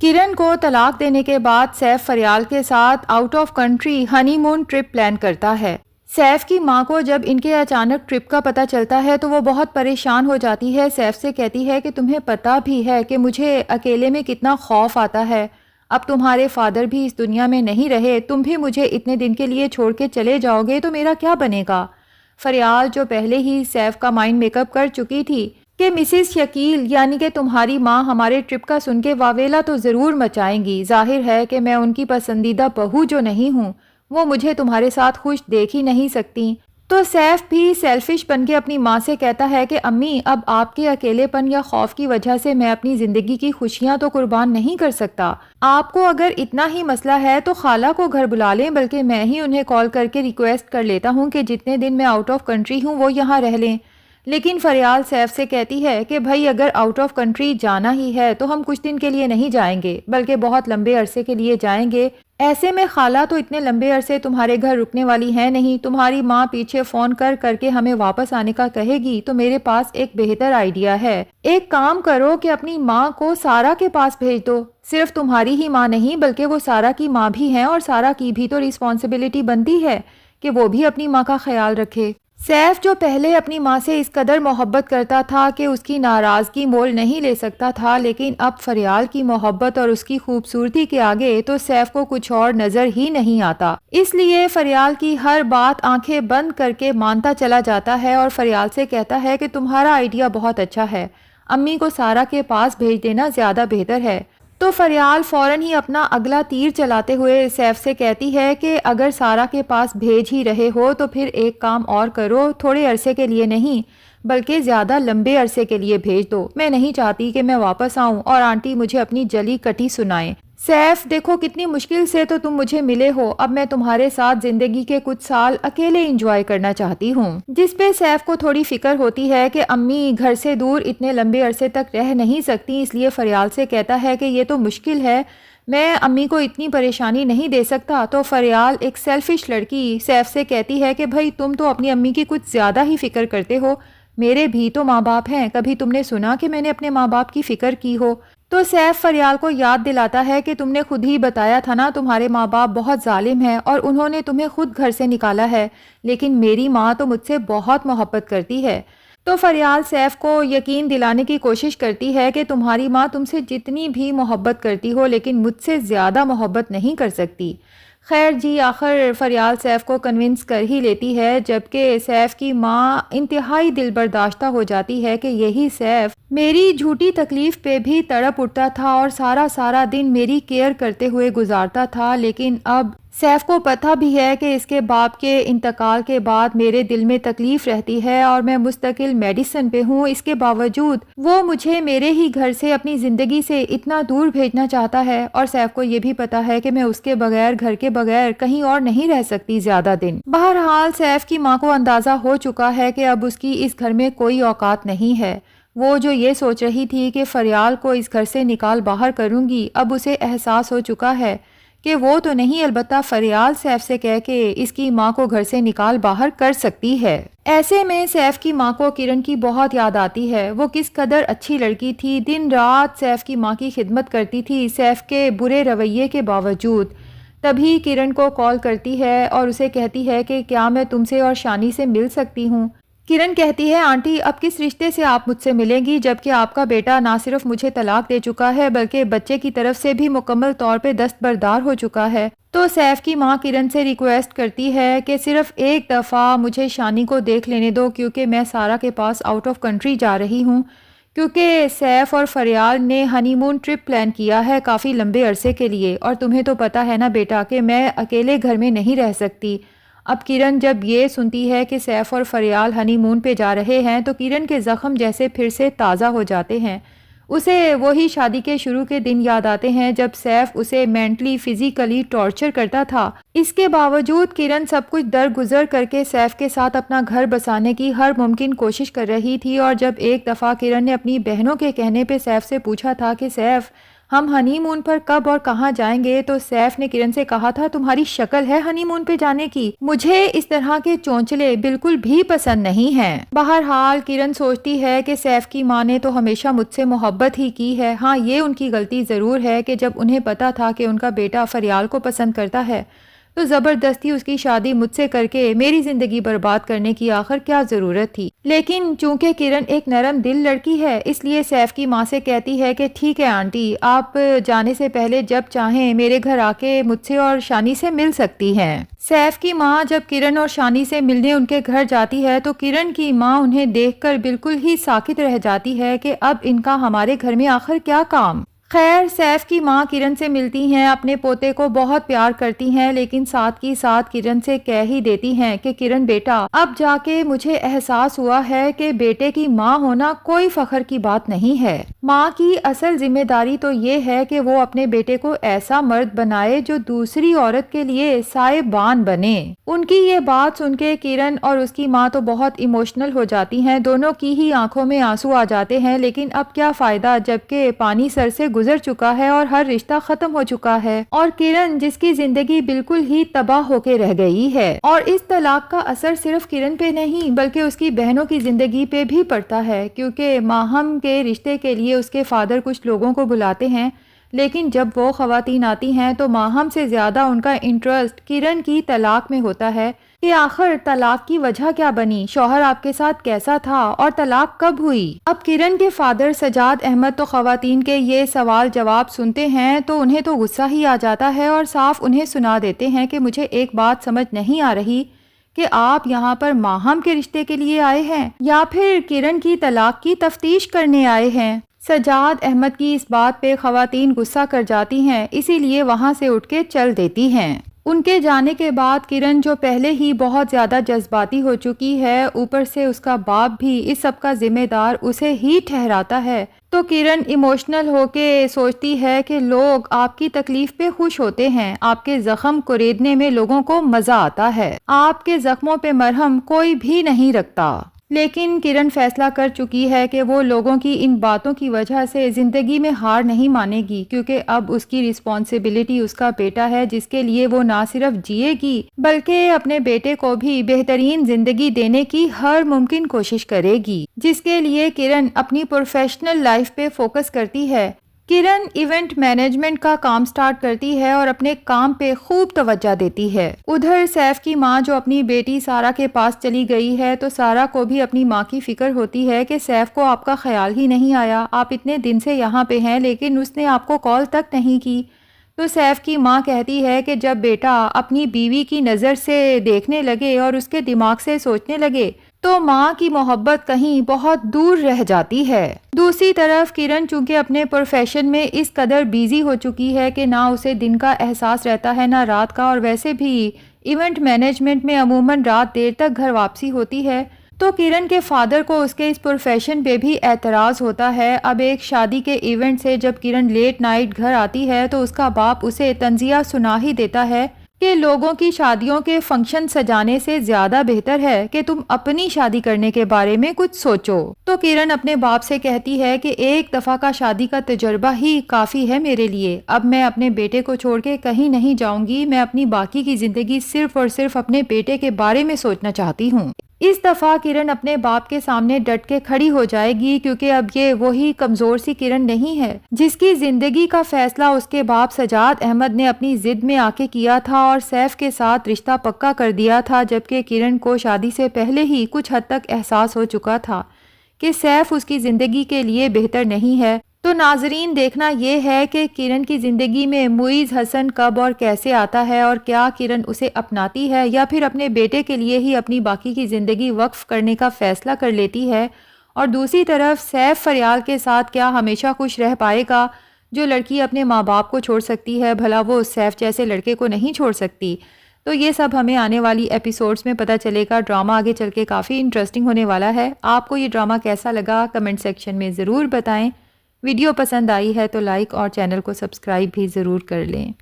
किरण को तलाक देने के बाद सैफ फरियाल के साथ out of country honeymoon trip plan करता है। सैफ की मां को जब इनके अचानक ट्रिप का पता चलता है तो वो बहुत परेशान हो जाती है। सैफ से कहती है कि तुम्हें पता भी है कि मुझे अकेले में कितना खौफ आता है। अब तुम्हारे फादर भी इस दुनिया में नहीं रहे, तुम भी मुझे इतने दिन के लिए छोड़ के चले जाओगे तो मेरा क्या बनेगा। फरियाल जो पहले ही सैफ का माइंड मेकअप कर चुकी थी कि मिसिस शकील यानी कि तुम्हारी माँ हमारे ट्रिप का सुन के वावेला तो ज़रूर मचाएंगी। जाहिर है कि मैं उनकी पसंदीदा बहू जो नहीं हूँ वो मुझे तुम्हारे साथ खुश देख ही नहीं सकती। तो सैफ भी सेल्फिश बन के अपनी माँ से कहता है कि अम्मी, अब आपके अकेलेपन या खौफ की वजह से मैं अपनी ज़िंदगी की खुशियाँ तो कुर्बान नहीं कर सकता। आपको अगर इतना ही मसला है तो खाला को घर बुला लें, बल्कि मैं ही उन्हें कॉल करके रिक्वेस्ट कर लेता हूँ कि जितने दिन मैं आउट ऑफ कंट्री हूँ वो यहाँ रह लें। लेकिन फरियाल सैफ से कहती है कि भाई, अगर आउट ऑफ कंट्री जाना ही है तो हम कुछ दिन के लिए नहीं जाएंगे, बल्कि बहुत लंबे अरसे के लिए जाएंगे। ऐसे में खाला तो इतने लंबे अरसे तुम्हारे घर रुकने वाली है नहीं। तुम्हारी माँ पीछे फ़ोन कर करके हमें वापस आने का कहेगी तो मेरे पास एक बेहतर आइडिया है। एक काम करो कि अपनी माँ को सारा के पास भेज दो। सिर्फ तुम्हारी ही माँ नहीं बल्कि वो सारा की माँ भी हैं और सारा की भी तो रिस्पॉन्सिबिलिटी बनती है कि वो भी अपनी माँ का ख्याल रखे। सैफ जो पहले अपनी माँ से इस कदर मोहब्बत करता था कि उसकी नाराज़गी मोल नहीं ले सकता था, लेकिन अब फरियाल की मोहब्बत और उसकी खूबसूरती के आगे तो सैफ को कुछ और नज़र ही नहीं आता। इसलिए फरियाल की हर बात आंखें बंद करके मानता चला जाता है और फरियाल से कहता है कि तुम्हारा आइडिया बहुत अच्छा है, अम्मी को सारा के पास भेज देना ज़्यादा बेहतर है। तो फरियाल फ़ौरन ही अपना अगला तीर चलाते हुए सैफ से कहती है कि अगर सारा के पास भेज ही रहे हो तो फिर एक काम और करो, थोड़े अरसे के लिए नहीं बल्कि ज़्यादा लंबे अरसे के लिए भेज दो। मैं नहीं चाहती कि मैं वापस आऊँ और आंटी मुझे अपनी जली कटी सुनाएं। सैफ, देखो कितनी मुश्किल से तो तुम मुझे मिले हो, अब मैं तुम्हारे साथ जिंदगी के कुछ साल अकेले एंजॉय करना चाहती हूँ। जिस पे सैफ को थोड़ी फिक्र होती है कि अम्मी घर से दूर इतने लंबे अरसे तक रह नहीं सकती, इसलिए फरियाल से कहता है कि ये तो मुश्किल है, मैं अम्मी को इतनी परेशानी नहीं दे सकता। तो फरियाल, एक सेल्फिश लड़की, सैफ से कहती है कि भाई तुम तो अपनी अम्मी की कुछ ज़्यादा ही फिक्र करते हो, मेरे भी तो माँ बाप हैं, कभी तुमने सुना कि मैंने अपने माँ बाप की फिक्र की हो। तो सैफ फरियाल को याद दिलाता है कि तुमने खुद ही बताया था ना, तुम्हारे माँ बाप बहुत जालिम हैं और उन्होंने तुम्हें खुद घर से निकाला है, लेकिन मेरी माँ तो मुझसे बहुत मोहब्बत करती है। तो फरियाल सैफ को यकीन दिलाने की कोशिश करती है कि तुम्हारी माँ तुमसे जितनी भी मोहब्बत करती हो लेकिन मुझसे ज़्यादा मोहब्बत नहीं कर सकती। खैर जी, आखिर फरियाल सैफ को कन्विंस कर ही लेती है, जबकि सैफ की माँ इंतहाई दिल बर्दाश्ता हो जाती है कि यही सैफ मेरी झूठी तकलीफ पे भी तड़प उठता था और सारा सारा दिन मेरी केयर करते हुए गुजारता था। लेकिन अब सैफ को पता भी है कि इसके बाप के इंतकाल के बाद मेरे दिल में तकलीफ रहती है और मैं मुस्तकिल मेडिसिन पे हूँ। इसके बावजूद वो मुझे मेरे ही घर से अपनी ज़िंदगी से इतना दूर भेजना चाहता है और सैफ को ये भी पता है कि मैं उसके बगैर, घर के बगैर कहीं और नहीं रह सकती ज़्यादा दिन। बहरहाल सैफ की माँ को अंदाज़ा हो चुका है कि अब उसकी इस घर में कोई औकात नहीं है। वो जो ये सोच रही थी कि फरियाल को इस घर से निकाल बाहर करूँगी, अब उसे एहसास हो चुका है कि वो तो नहीं, अलबत्ता फरियाल सैफ से कह के इसकी माँ को घर से निकाल बाहर कर सकती है। ऐसे में सैफ की माँ को किरण की बहुत याद आती है। वो किस कदर अच्छी लड़की थी, दिन रात सैफ की माँ की खिदमत करती थी सैफ के बुरे रवैये के बावजूद। तभी किरण को कॉल करती है और उसे कहती है कि क्या मैं तुमसे और शानी से मिल सकती हूँ। किरण कहती है, आंटी अब किस रिश्ते से आप मुझसे मिलेंगी, जबकि आपका बेटा ना सिर्फ मुझे तलाक दे चुका है बल्कि बच्चे की तरफ से भी मुकम्मल तौर पे दस्तबरदार हो चुका है। तो सैफ की माँ किरण से रिक्वेस्ट करती है कि सिर्फ एक दफ़ा मुझे शानी को देख लेने दो, क्योंकि मैं सारा के पास आउट ऑफ कंट्री जा रही हूँ, क्योंकि सैफ और फरियाल ने हनीमून ट्रिप प्लान किया है काफ़ी लंबे अरसे के लिए और तुम्हें तो पता है ना बेटा कि मैं अकेले घर में नहीं रह सकती। अब किरण जब ये सुनती है कि सैफ और फरियाल हनीमून पे जा रहे हैं तो किरण के ज़ख्म जैसे फिर से ताज़ा हो जाते हैं। उसे वही शादी के शुरू के दिन याद आते हैं जब सैफ उसे मेंटली फिजिकली टॉर्चर करता था। इसके बावजूद किरण सब कुछ दरगुजर करके सैफ के साथ अपना घर बसाने की हर मुमकिन कोशिश कर रही थी। और जब एक दफ़ा किरण ने अपनी बहनों के कहने पे सैफ से पूछा था कि सैफ हम हनीमून पर कब और कहाँ जाएंगे? तो सैफ ने किरण से कहा था, तुम्हारी शक्ल है हनीमून पे जाने की, मुझे इस तरह के चोंचले बिल्कुल भी पसंद नहीं हैं। बहरहाल किरण सोचती है कि सैफ की माँ ने तो हमेशा मुझसे मोहब्बत ही की है। हाँ, ये उनकी गलती ज़रूर है कि जब उन्हें पता था कि उनका बेटा फरियाल को पसंद करता है तो ज़बरदस्ती उसकी शादी मुझसे करके मेरी ज़िंदगी बर्बाद करने की आखिर क्या ज़रूरत थी। लेकिन चूंकि किरण एक नरम दिल लड़की है, इसलिए सैफ की माँ से कहती है कि ठीक है आंटी, आप जाने से पहले जब चाहें मेरे घर आके मुझसे और शानी से मिल सकती हैं। सैफ की माँ जब किरण और शानी से मिलने उनके घर जाती है तो किरण की माँ उन्हें देखकर बिल्कुल ही साकित रह जाती है कि अब इनका हमारे घर में आखिर क्या काम। खैर, सैफ की माँ किरण से मिलती हैं, अपने पोते को बहुत प्यार करती हैं, लेकिन साथ ही साथ किरण से कह ही देती हैं कि किरण बेटा, अब जाके मुझे एहसास हुआ है कि बेटे की माँ होना कोई फख्र की बात नहीं है। माँ की असल जिम्मेदारी तो ये है कि वो अपने बेटे को ऐसा मर्द बनाए जो दूसरी औरत के लिए साहिबान बने। उनकी ये बात सुन के किरण और उसकी माँ तो बहुत इमोशनल हो जाती हैं, दोनों की ही आंखों में आंसू आ जाते हैं। लेकिन अब क्या फायदा जबकि पानी सर से गुजर चुका है और हर रिश्ता खत्म हो चुका है, और किरण जिसकी जिंदगी बिल्कुल ही तबाह होके रह गई है। और इस तलाक का असर सिर्फ किरण पे नहीं बल्कि उसकी बहनों की जिंदगी पे भी पड़ता है, क्योंकि माहम के रिश्ते के लिए उसके फादर कुछ लोगों को बुलाते हैं, लेकिन जब वो खवातीन आती हैं तो माहम से ज्यादा उनका इंटरेस्ट किरण की तलाक में होता है कि आखिर तलाक की वजह क्या बनी, शौहर आपके साथ कैसा था और तलाक कब हुई। अब किरण के फादर सजाद अहमद तो खवातीन के ये सवाल जवाब सुनते हैं तो उन्हें तो गुस्सा ही आ जाता है और साफ उन्हें सुना देते हैं कि मुझे एक बात समझ नहीं आ रही कि आप यहाँ पर माहम के रिश्ते के लिए आए हैं या फिर किरण की तलाक की तफ्तीश करने आए हैं। सजाद अहमद की इस बात पे खवातीन गुस्सा कर जाती हैं, इसीलिए वहाँ से उठ के चल देती हैं। उनके जाने के बाद किरण जो पहले ही बहुत ज़्यादा जज्बाती हो चुकी है, ऊपर से उसका बाप भी इस सब का जिम्मेदार उसे ही ठहराता है, तो किरण इमोशनल होके सोचती है कि लोग आपकी तकलीफ पे खुश होते हैं, आपके जख्म कुरेदने में लोगों को मज़ा आता है, आपके जख्मों पे मरहम कोई भी नहीं रखता। लेकिन किरण फैसला कर चुकी है कि वो लोगों की इन बातों की वजह से ज़िंदगी में हार नहीं मानेगी, क्योंकि अब उसकी रिस्पॉन्सिबिलिटी उसका बेटा है, जिसके लिए वो ना सिर्फ जिएगी बल्कि अपने बेटे को भी बेहतरीन ज़िंदगी देने की हर मुमकिन कोशिश करेगी, जिसके लिए किरण अपनी प्रोफेशनल लाइफ पे फोकस करती है। किरण इवेंट मैनेजमेंट का काम स्टार्ट करती है और अपने काम पे खूब तवज्जो देती है। उधर सैफ की माँ जो अपनी बेटी सारा के पास चली गई है तो सारा को भी अपनी माँ की फिक्र होती है कि सैफ को आपका ख्याल ही नहीं आया, आप इतने दिन से यहाँ पे हैं लेकिन उसने आपको कॉल तक नहीं की। तो सैफ की माँ कहती है कि जब बेटा अपनी बीवी की नज़र से देखने लगे और उसके दिमाग से सोचने लगे तो माँ की मोहब्बत कहीं बहुत दूर रह जाती है। दूसरी तरफ किरण चूंकि अपने प्रोफेशन में इस कदर बिजी हो चुकी है कि ना उसे दिन का एहसास रहता है ना रात का, और वैसे भी इवेंट मैनेजमेंट में अमूमन रात देर तक घर वापसी होती है, तो किरण के फादर को उसके इस प्रोफेशन पे भी एतराज़ होता है। अब एक शादी के इवेंट से जब किरण लेट नाइट घर आती है तो उसका बाप उसे तंजिया सुना ही देता है कि लोगों की शादियों के फंक्शन सजाने से ज्यादा बेहतर है कि तुम अपनी शादी करने के बारे में कुछ सोचो। तो किरण अपने बाप से कहती है कि एक दफा का शादी का तजुर्बा ही काफी है मेरे लिए, अब मैं अपने बेटे को छोड़ के कहीं नहीं जाऊंगी, मैं अपनी बाकी की जिंदगी सिर्फ और सिर्फ अपने बेटे के बारे में सोचना चाहती हूँ। इस दफा किरण अपने बाप के सामने डट के खड़ी हो जाएगी, क्योंकि अब ये वही कमजोर सी किरण नहीं है जिसकी जिंदगी का फैसला उसके बाप सजाद अहमद ने अपनी जिद में आके किया था और सैफ के साथ रिश्ता पक्का कर दिया था, जबकि किरण को शादी से पहले ही कुछ हद तक एहसास हो चुका था कि सैफ उसकी जिंदगी के लिए बेहतर नहीं है। तो नाजरीन, देखना ये है कि किरण की ज़िंदगी में मुइज़ हसन कब और कैसे आता है और क्या किरण उसे अपनाती है या फिर अपने बेटे के लिए ही अपनी बाकी की ज़िंदगी वक्फ करने का फ़ैसला कर लेती है। और दूसरी तरफ सैफ फरियाल के साथ क्या हमेशा खुश रह पाएगा? जो लड़की अपने माँ बाप को छोड़ सकती है, भला वो सैफ जैसे लड़के को नहीं छोड़ सकती? तो ये सब हमें आने वाली एपिसोड्स में पता चलेगा। ड्रामा आगे चल के काफ़ी इंटरेस्टिंग होने वाला है। आपको ये ड्रामा कैसा लगा कमेंट सेक्शन में ज़रूर बताएं। वीडियो पसंद आई है तो लाइक और चैनल को सब्सक्राइब भी ज़रूर कर लें।